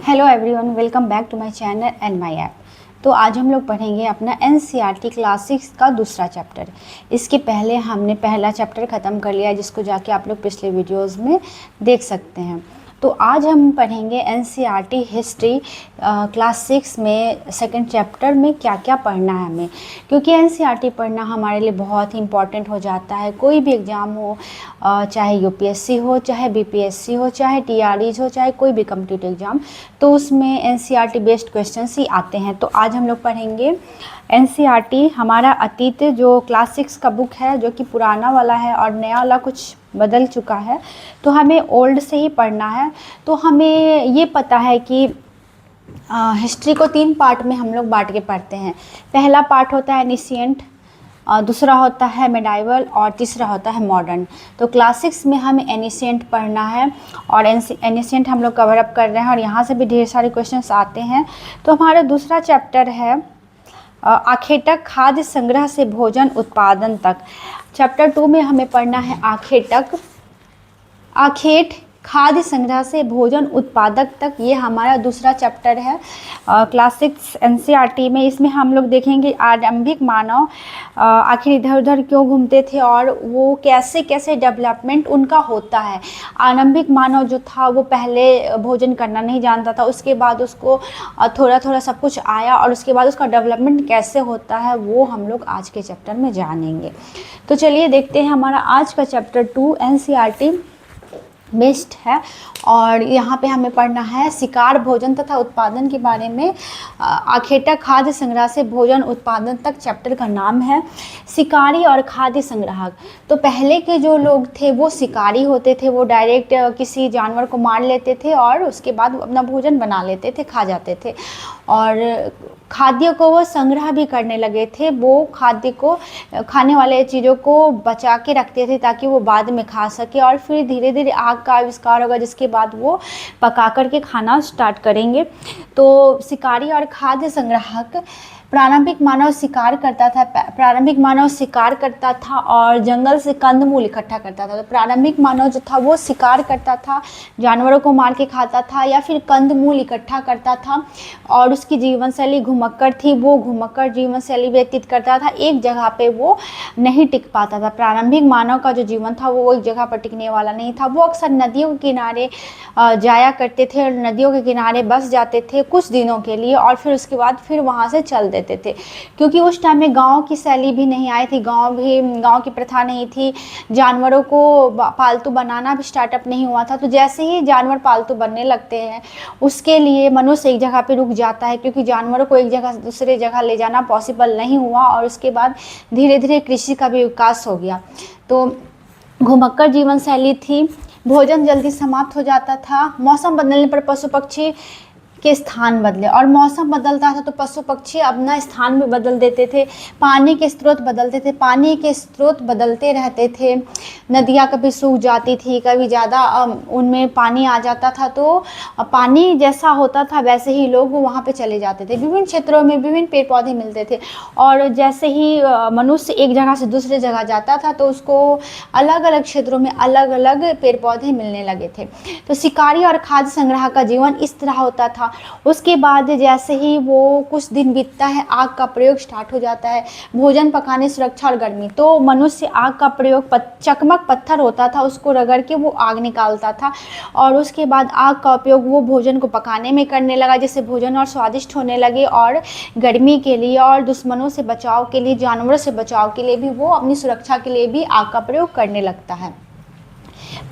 Hello everyone, welcome back to my channel and my app. तो आज हम लोग पढ़ेंगे अपना एनसीईआरटी क्लास 6 का दूसरा चैप्टर। इसके पहले हमने पहला चैप्टर ख़त्म कर लिया, जिसको जाके आप लोग पिछले वीडियोस में देख सकते हैं। तो आज हम पढ़ेंगे एनसीईआरटी हिस्ट्री क्लास 6 में सेकंड चैप्टर में क्या क्या पढ़ना है हमें, क्योंकि एनसीईआरटी पढ़ना हमारे लिए बहुत ही इंपॉर्टेंट हो जाता है। कोई भी एग्ज़ाम हो, चाहे यूपीएससी हो, चाहे बीपीएससी हो, चाहे टीआरईज हो, चाहे कोई भी कम्पिटिटिव एग्ज़ाम, तो उसमें एनसीईआरटी बेस्ड क्वेश्चंस ही आते हैं। तो आज हम लोग पढ़ेंगे एनसीईआरटी हमारा अतीत, जो क्लास 6 का बुक है, जो कि पुराना वाला है और नया वाला कुछ बदल चुका है, तो हमें ओल्ड से ही पढ़ना है। तो हमें ये पता है कि हिस्ट्री को 3 पार्ट में हम लोग बांट के पढ़ते हैं। पहला पार्ट होता है एनिशिएंट, दूसरा होता है मेडाइवल और तीसरा होता है मॉडर्न। तो क्लास 6 में हमें एनिशिएंट पढ़ना है और एनिशिएंट हम लोग कवर अप कर रहे हैं और यहाँ से भी ढेर सारे क्वेश्चंस आते हैं। तो हमारा दूसरा चैप्टर है आखेटक, खाद्य संग्रह से भोजन उत्पादन तक। चैप्टर 2 में हमें पढ़ना है आखेट, खाद्य संग्रह से भोजन उत्पादक तक। ये हमारा दूसरा चैप्टर है क्लास 6 एनसीईआरटी में। इसमें हम लोग देखेंगे आरंभिक मानव आखिर इधर उधर क्यों घूमते थे और वो कैसे कैसे डेवलपमेंट उनका होता है। आरंभिक मानव जो था वो पहले भोजन करना नहीं जानता था, उसके बाद उसको थोड़ा थोड़ा सब कुछ आया और उसके बाद उसका डेवलपमेंट कैसे होता है वो हम लोग आज के चैप्टर में जानेंगे। तो चलिए देखते हैं हमारा आज का चैप्टर 2 एनसीईआरटी बेस्ड है और यहाँ पे हमें पढ़ना है शिकार, भोजन तथा उत्पादन के बारे में। आखेटक, खाद्य संग्रह से भोजन उत्पादन तक चैप्टर का नाम है। शिकारी और खाद्य संग्राहक। तो पहले के जो लोग थे वो शिकारी होते थे, वो डायरेक्ट किसी जानवर को मार लेते थे और उसके बाद अपना भोजन बना लेते थे, खा जाते थे। और खाद्य को वो संग्रह भी करने लगे थे, वो खाद्य को, खाने वाले चीज़ों को बचा के रखते थे ताकि वो बाद में खा सके। और फिर धीरे धीरे आग का आविष्कार होगा, जिसके बाद वो पका करके खाना स्टार्ट करेंगे। तो शिकारी और खाद्य संग्राहक। प्रारंभिक मानव शिकार करता था और जंगल से कंदमूल इकट्ठा करता था। तो प्रारंभिक मानव जो था वो शिकार करता था, जानवरों को मार के खाता था या फिर कंदमूल इकट्ठा करता था। और उसकी जीवन शैली घुमक्कड़ थी, वो घुमक्कड़ जीवन शैली व्यतीत करता था, एक जगह पे वो नहीं टिक पाता था। प्रारंभिक मानव का जो जीवन था वो एक जगह पर टिकने वाला नहीं था। वो अक्सर नदियों के किनारे जाया करते थे और नदियों के किनारे बस जाते थे कुछ दिनों के लिए और फिर उसके बाद फिर वहाँ से चल देते थे, क्योंकि उस टाइम में गांव की शैली भी नहीं आई थी, गांव की प्रथा नहीं थी, जानवरों को पालतू बनाना भी स्टार्टअप नहीं हुआ था। तो जैसे ही जानवर पालतू बनने लगते हैं उसके लिए मनुष्य एक जगह पे रुक जाता है, क्योंकि जानवरों को एक जगह से दूसरे जगह ले जाना पॉसिबल नहीं हुआ और उसके बाद धीरे धीरे कृषि का भी विकास हो गया। तो घुमक्कड़ जीवन शैली थी, भोजन जल्दी समाप्त हो जाता था। मौसम बदलने पर पशु पक्षी के स्थान बदले, और मौसम बदलता था तो पशु पक्षी अपना स्थान भी बदल देते थे। पानी के स्रोत बदलते थे, पानी के स्रोत बदलते रहते थे। नदियाँ कभी सूख जाती थी, कभी ज़्यादा उनमें पानी आ जाता था, तो पानी जैसा होता था वैसे ही लोग वहाँ पे चले जाते थे। विभिन्न क्षेत्रों में विभिन्न पेड़ पौधे मिलते थे और जैसे ही मनुष्य एक जगह से दूसरे जगह जाता था तो उसको अलग अलग क्षेत्रों में अलग अलग पेड़ पौधे मिलने लगे थे। तो शिकारी और खाद्य संग्रह का जीवन इस तरह होता था। उसके बाद जैसे ही वो कुछ दिन बीतता है, आग का प्रयोग स्टार्ट हो जाता है, भोजन पकाने, सुरक्षा और गर्मी। तो मनुष्य आग का प्रयोग, चकमक पत्थर होता था उसको रगड़ के वो आग निकालता था और उसके बाद आग का उपयोग वो भोजन को पकाने में करने लगा, जिससे भोजन और स्वादिष्ट होने लगे। और गर्मी के लिए और दुश्मनों से बचाव के लिए, जानवरों से बचाव के लिए भी वो अपनी सुरक्षा के लिए भी आग का प्रयोग करने लगता है।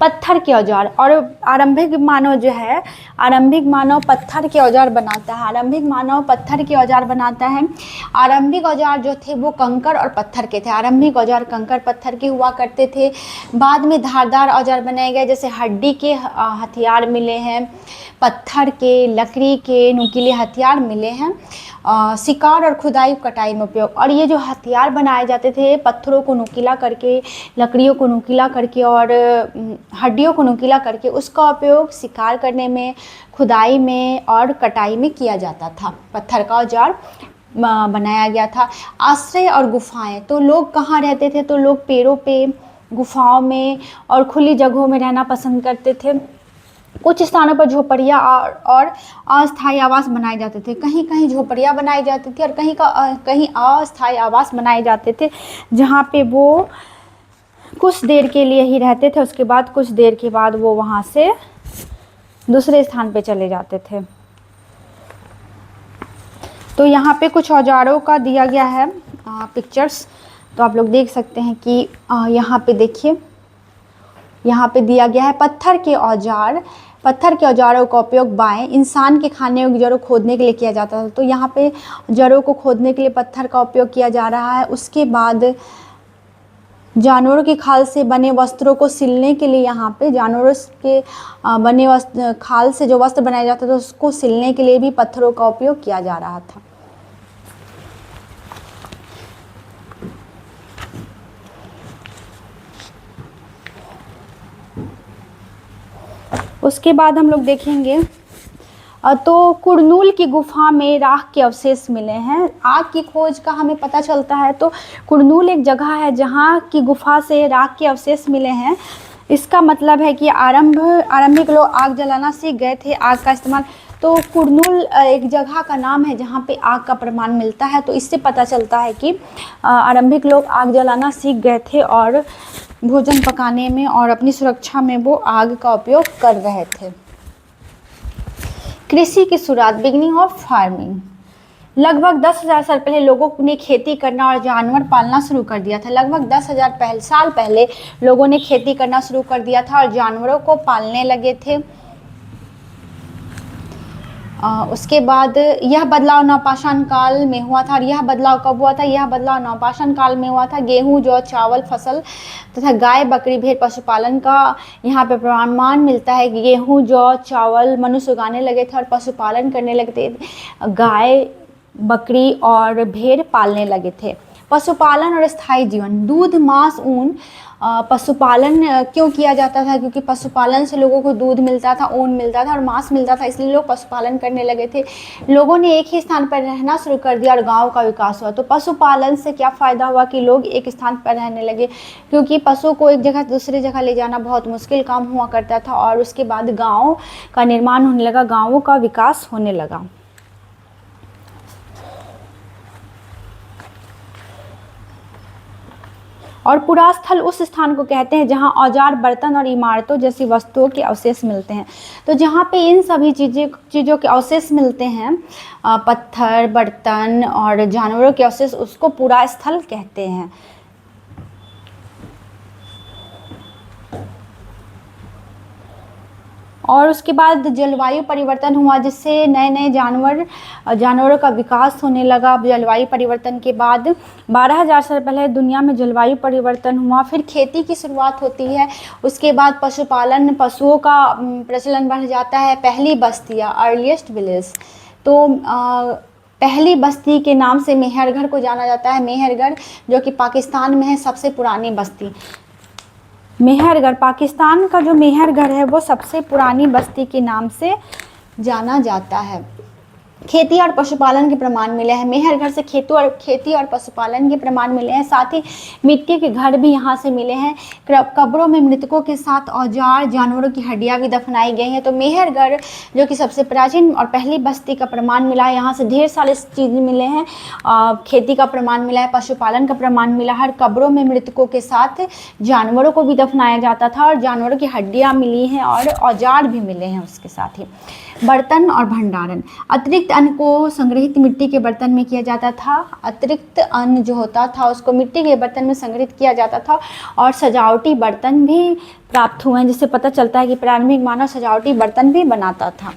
पत्थर के औजार। और आरंभिक मानव जो है, आरंभिक मानव पत्थर के औजार बनाता है। आरंभिक मानव पत्थर के औजार बनाता है। आरंभिक औजार जो थे वो कंकड़ और पत्थर के थे। आरंभिक औजार कंकड़ पत्थर के हुआ करते थे। बाद में धारदार औजार बनाए गए, जैसे हड्डी के हथियार मिले हैं, पत्थर के, लकड़ी के नुकीले हथियार मिले हैं। शिकार और खुदाई कटाई में उपयोग। और ये जो हथियार बनाए जाते थे पत्थरों को नुकीला करके, लकड़ियों को नुकीला करके और हड्डियों को नुकीला करके, उसका उपयोग शिकार करने में, खुदाई में और कटाई में किया जाता था। पत्थर का औजार बनाया गया था। आश्रय और गुफाएं। तो लोग कहाँ रहते थे? तो लोग पेड़ों पे, गुफाओं में और खुली जगहों में रहना पसंद करते थे। कुछ स्थानों पर झोपड़ियाँ और अस्थायी आवास बनाए जाते थे। कहीं कहीं झोपड़ियाँ बनाई जाती थी और कहीं अस्थायी आवास बनाए जाते थे, जहाँ पे वो कुछ देर के लिए ही रहते थे। उसके बाद कुछ देर के बाद वो वहाँ से दूसरे स्थान पे चले जाते थे। तो यहाँ पे कुछ औजारों का दिया गया है पिक्चर्स, तो आप लोग देख सकते हैं कि यहाँ पे देखिए, यहाँ पे दिया गया है पत्थर के औजार। पत्थर के औजारों का उपयोग बाएं इंसान के खाने योग्य जड़ों खोदने के लिए किया जाता था। तो यहाँ पे जड़ों को खोदने के लिए पत्थर का उपयोग किया जा रहा है। उसके बाद जानवरों की खाल से बने वस्त्रों को सिलने के लिए, यहाँ पे जानवरों के बने खाल से जो वस्त्र बनाया जाता था उसको सिलने के लिए भी पत्थरों का उपयोग किया जा रहा था। उसके बाद हम लोग देखेंगे तो कुरनूल की गुफा में राख के अवशेष मिले हैं। आग की खोज का हमें पता चलता है, तो कुरनूल एक जगह है जहाँ की गुफा से राख के अवशेष मिले हैं। इसका मतलब है कि आरंभिक लोग आग जलाना सीख गए थे, आग का इस्तेमाल। तो कुरनूल एक जगह का नाम है जहाँ पे आग का प्रमाण मिलता है। तो इससे पता चलता है कि आरंभिक लोग आग जलाना सीख गए थे और भोजन पकाने में और अपनी सुरक्षा में वो आग का उपयोग कर रहे थे। कृषि की शुरुआत, बिगिनिंग ऑफ फार्मिंग। लगभग 10,000 साल पहले लोगों ने खेती करना और जानवर पालना शुरू कर दिया था। लगभग 10,000 साल पहले लोगों ने खेती करना शुरू कर दिया था और जानवरों को पालने लगे थे। उसके बाद यह बदलाव नवपाषाण काल में हुआ था। और यह बदलाव कब हुआ था? यह बदलाव नवपाषाण काल में हुआ था। गेहूं, जौ, चावल फसल तथा गाय, बकरी, भेड़ पशुपालन का यहाँ पे प्रमाण मिलता है कि गेहूं, जौ, चावल मनुष्य उगाने लगे थे और पशुपालन करने लगे थे। गाय, बकरी और भेड़ पालने लगे थे। पशुपालन और स्थायी जीवन, दूध, मांस, ऊन। पशुपालन क्यों किया जाता था? क्योंकि पशुपालन से लोगों को दूध मिलता था, ऊन मिलता था और मांस मिलता था, इसलिए लोग पशुपालन करने लगे थे। लोगों ने एक ही स्थान पर रहना शुरू कर दिया और गांव का विकास हुआ। तो पशुपालन से क्या फ़ायदा हुआ कि लोग एक स्थान पर रहने लगे, क्योंकि पशु को एक जगह दूसरी जगह ले जाना बहुत मुश्किल काम हुआ करता था। और उसके बाद गाँव का निर्माण होने लगा, गाँवों का विकास होने लगा। और पुरास्थल उस स्थान को कहते हैं जहां औजार, बर्तन और इमारतों जैसी वस्तुओं के अवशेष मिलते हैं। तो जहां पे इन सभी चीज़ों के अवशेष मिलते हैं, पत्थर, बर्तन और जानवरों के अवशेष, उसको पुरास्थल कहते हैं। और उसके बाद जलवायु परिवर्तन हुआ, जिससे नए नए जानवरों का विकास होने लगा। जलवायु परिवर्तन के बाद 12,000 साल पहले दुनिया में जलवायु परिवर्तन हुआ। फिर खेती की शुरुआत होती है। उसके बाद पशुपालन, पशुओं का प्रचलन बढ़ जाता है। पहली बस्तियाँ, अर्लीस्ट विलेज। तो पहली बस्ती के नाम से मेहरगढ़ को जाना जाता है। मेहरगढ़ जो कि पाकिस्तान में है, सबसे पुरानी बस्ती। मेहरगढ़, पाकिस्तान का जो मेहरगढ़ है वो सबसे पुरानी बस्ती के नाम से जाना जाता है। खेती और पशुपालन के प्रमाण मिले हैं। मेहरगढ़ से खेती और पशुपालन के प्रमाण मिले हैं। साथ ही मिट्टी के घर भी यहाँ से मिले हैं। कब्रों में मृतकों के साथ औजार, जानवरों की हड्डियाँ भी दफनाई गई हैं। तो मेहरगढ़ जो कि सबसे प्राचीन और पहली बस्ती का प्रमाण मिला है, यहाँ से ढेर सारे चीज़ मिले हैं। खेती का प्रमाण मिला है, पशुपालन का प्रमाण मिला है। कब्रों में मृतकों के साथ जानवरों को भी दफनाया जाता था और जानवरों की हड्डियाँ मिली हैं और औजार भी मिले हैं उसके साथ ही। बर्तन और भंडारण, अतिरिक्त अन्न को संग्रहित मिट्टी के बर्तन में किया जाता था। अतिरिक्त अन्न जो होता था उसको मिट्टी के बर्तन में संग्रहित किया जाता था। और सजावटी बर्तन भी प्राप्त हुए हैं, जिससे पता चलता है कि प्रारंभिक मानव सजावटी बर्तन भी बनाता था।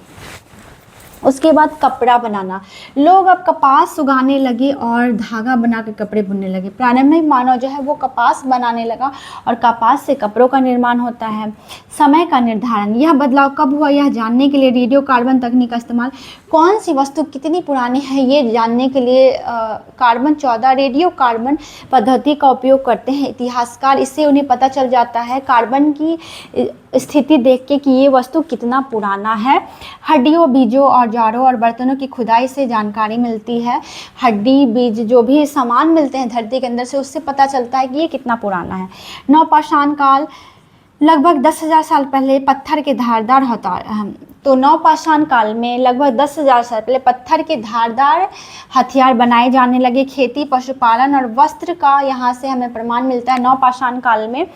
उसके बाद कपड़ा बनाना, लोग अब कपास उगाने लगे और धागा बना के कपड़े बुनने लगे। प्रारंभिक मानव जो है वो कपास बनाने लगा और कपास से कपड़ों का निर्माण होता है। समय का निर्धारण, यह बदलाव कब हुआ यह जानने के लिए रेडियो कार्बन तकनीक का इस्तेमाल। कौन सी वस्तु कितनी पुरानी है ये जानने के लिए कार्बन 14 रेडियो कार्बन पद्धति का उपयोग करते हैं इतिहासकार। इससे उन्हें पता चल जाता है कार्बन की स्थिति देख के कि ये वस्तु कितना पुराना है। हड्डियों, बीजों, औजारों और बर्तनों की खुदाई से जानकारी मिलती है। हड्डी, बीज जो भी सामान मिलते हैं धरती के अंदर से, उससे पता चलता है कि ये कितना पुराना है। नवपाषाण काल, लगभग 10,000 साल पहले पत्थर के धारदार हथियार तो नवपाषाण काल में लगभग 10,000 साल पहले पत्थर के धारदार हथियार बनाए जाने लगे। खेती, पशुपालन और वस्त्र का यहाँ से हमें प्रमाण मिलता है। नवपाषाण काल में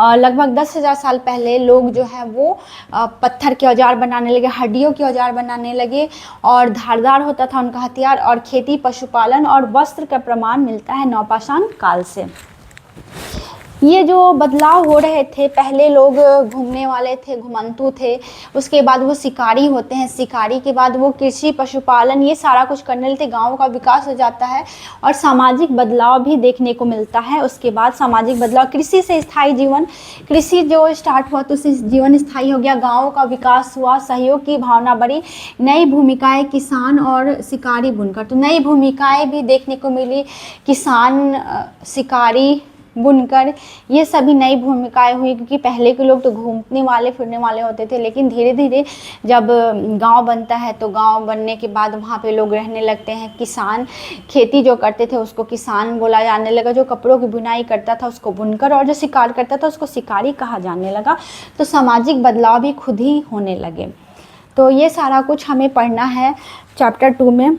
लगभग 10,000 साल पहले लोग जो है वो पत्थर के औजार बनाने लगे, हड्डियों के औजार बनाने लगे और धारदार होता था उनका हथियार। और खेती, पशुपालन और वस्त्र का प्रमाण मिलता है नवपाषाण काल से। ये जो बदलाव हो रहे थे, पहले लोग घूमने वाले थे, घुमंतू थे, उसके बाद वो शिकारी होते हैं, शिकारी के बाद वो कृषि, पशुपालन ये सारा कुछ करने लगते, गाँव का विकास हो जाता है और सामाजिक बदलाव भी देखने को मिलता है। उसके बाद सामाजिक बदलाव, कृषि से स्थायी जीवन, कृषि जो स्टार्ट हुआ तो उससे जीवन स्थायी हो गया, गाँव का विकास हुआ, सहयोग की भावना बढ़ी, नई भूमिकाएँ किसान और शिकारी बुनकर, तो नई भूमिकाएँ भी देखने को मिली, किसान, शिकारी, बुनकर, ये सभी नई भूमिकाएं हुई। क्योंकि पहले के लोग तो घूमने वाले फिरने वाले होते थे, लेकिन धीरे धीरे जब गांव बनता है तो गांव बनने के बाद वहाँ पे लोग रहने लगते हैं। किसान, खेती जो करते थे उसको किसान बोला जाने लगा, जो कपड़ों की बुनाई करता था उसको बुनकर, और जो शिकार करता था उसको शिकारी कहा जाने लगा। तो सामाजिक बदलाव भी खुद ही होने लगे। तो ये सारा कुछ हमें पढ़ना है चैप्टर 2 में।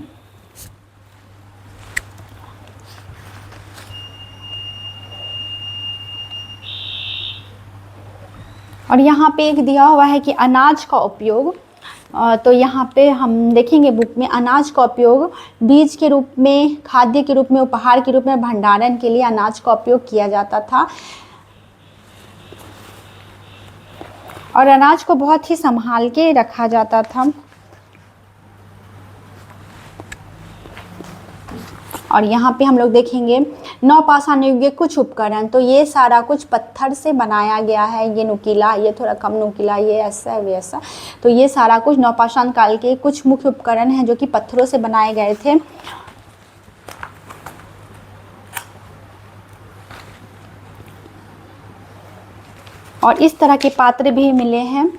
और यहाँ पे एक दिया हुआ है कि अनाज का उपयोग, तो यहाँ पे हम देखेंगे बुक में, अनाज का उपयोग बीज के रूप में, खाद्य के रूप में, उपहार के रूप में, भंडारण के लिए अनाज का उपयोग किया जाता था। और अनाज को बहुत ही संभाल के रखा जाता था। और यहाँ पे हम लोग देखेंगे नवपाषाण युग के कुछ उपकरण, तो ये सारा कुछ पत्थर से बनाया गया है, ये नुकीला, ये थोड़ा कम नुकीला, ये ऐसा है वैसा, तो ये सारा कुछ नवपाषाण काल के कुछ मुख्य उपकरण हैं जो कि पत्थरों से बनाए गए थे। और इस तरह के पात्र भी मिले हैं।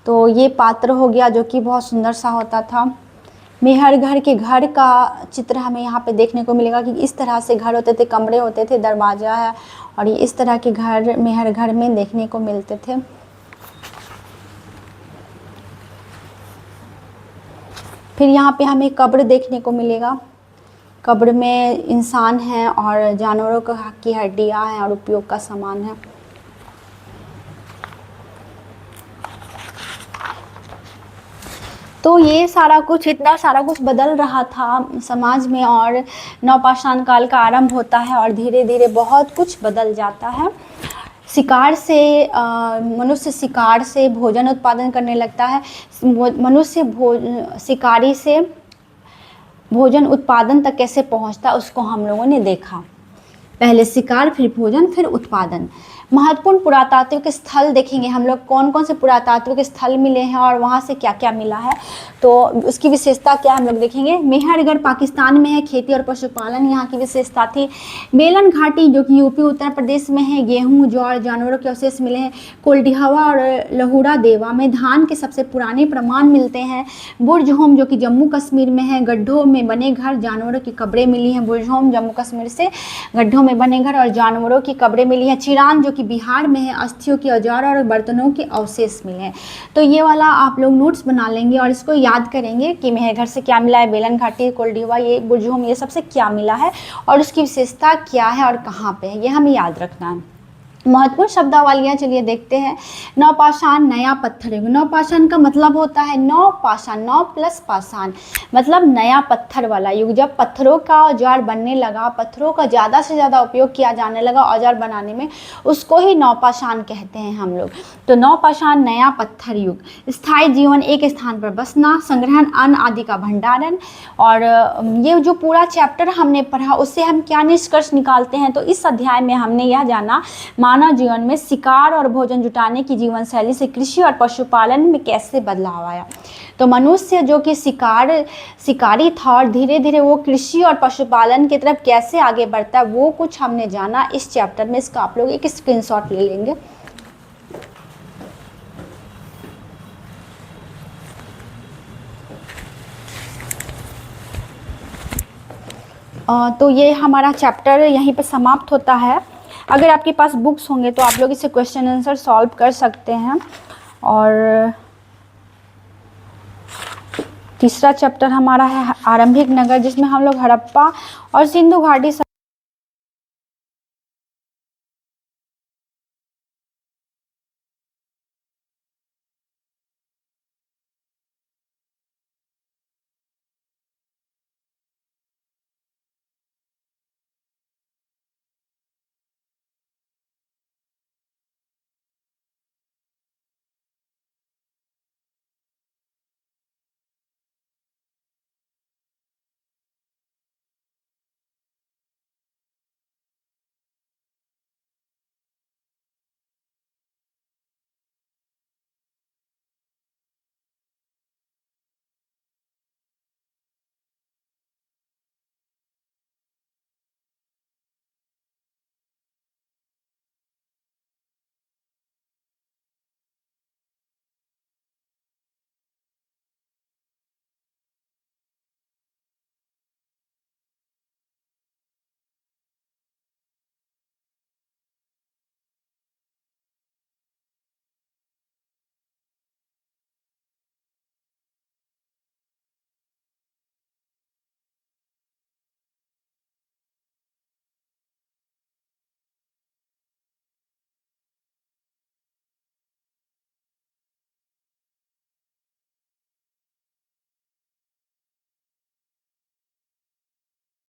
तो ये पात्र हो गया जो कि बहुत सुंदर सा होता था। मेहर घर के घर का चित्र हमें यहाँ पे देखने को मिलेगा कि इस तरह से घर होते थे, कमरे होते थे, दरवाज़ा है, और ये इस तरह के घर मेहर घर में देखने को मिलते थे। फिर यहाँ पे हमें कब्र देखने को मिलेगा। कब्र में इंसान हैं और जानवरों की हड्डियाँ हैं और उपयोग का सामान है। तो ये सारा कुछ, इतना सारा कुछ बदल रहा था समाज में, और नवपाषाण काल का आरंभ होता है और धीरे धीरे बहुत कुछ बदल जाता है। शिकार से मनुष्य शिकार से भोजन उत्पादन करने लगता है। मनुष्य शिकारी से भोजन उत्पादन तक कैसे पहुंचता उसको हम लोगों ने देखा। पहले शिकार, फिर भोजन, फिर उत्पादन। महत्वपूर्ण पुरातात्विक स्थल देखेंगे हम लोग, कौन कौन से पुरातात्विक स्थल मिले हैं और वहाँ से क्या क्या मिला है, तो उसकी विशेषता क्या हम लोग देखेंगे। मेहरगढ़ पाकिस्तान में है, खेती और पशुपालन यहाँ की विशेषता थी। बेलन घाटी जो कि यूपी उत्तर प्रदेश में है, गेहूँ, जौ, जानवरों के अवशेष मिले हैं। कोल्डिहवा और लहुरा देवा में धान के सबसे पुराने प्रमाण मिलते हैं। बुर्जहोम जो कि जम्मू कश्मीर में है, गड्ढों में बने घर, जानवरों की कब्रें मिली हैं। बुर्जहोम जम्मू कश्मीर से, गड्ढों में बने घर और जानवरों की कब्रें मिली हैं। चिरान जो बिहार में है, अस्थियों के औजार और बर्तनों के अवशेष मिले हैं। तो ये वाला आप लोग नोट्स बना लेंगे और इसको याद करेंगे कि मेहरगढ़ से क्या मिला है, बेलन घाटी, कोल्डिहवा, ये बुर्जहोम, ये सबसे क्या मिला है और उसकी विशेषता क्या है और कहाँ पे है, ये हमें याद रखना है। महत्वपूर्ण शब्दावलियाँ चलिए देखते हैं। नवपाषाण, नया पत्थर युग। नवपाषाण का मतलब होता है नवपाषाण, नव प्लस पाषाण, मतलब नया पत्थर वाला युग। जब पत्थरों का औजार बनने लगा, पत्थरों का ज़्यादा से ज़्यादा उपयोग किया जाने लगा औजार बनाने में, उसको ही नवपाषाण कहते हैं हम लोग। तो नवपाषाण, नया पत्थर युग। स्थायी जीवन, एक स्थान पर बसना, संग्रहण, अन्न आदि का भंडारण। और ये जो पूरा चैप्टर हमने पढ़ा उससे हम क्या निष्कर्ष निकालते हैं, तो इस अध्याय में हमने यह जाना मानव जीवन में शिकार और भोजन जुटाने की जीवन शैली से कृषि और पशुपालन में कैसे बदलाव आया। तो मनुष्य जो कि शिकारी था और धीरे धीरे वो कृषि और पशुपालन की तरफ कैसे आगे बढ़ता है, वो कुछ हमने जाना इस चैप्टर में। इसका आप लोग एक स्क्रीनशॉट ले लेंगे। तो ये हमारा चैप्टर यहीं पे समाप्त होता है। अगर आपके पास बुक्स होंगे तो आप लोग इसे क्वेश्चन आंसर सॉल्व कर सकते हैं। और तीसरा चैप्टर हमारा है आरंभिक नगर, जिसमें हम लोग हड़प्पा और सिंधु घाटी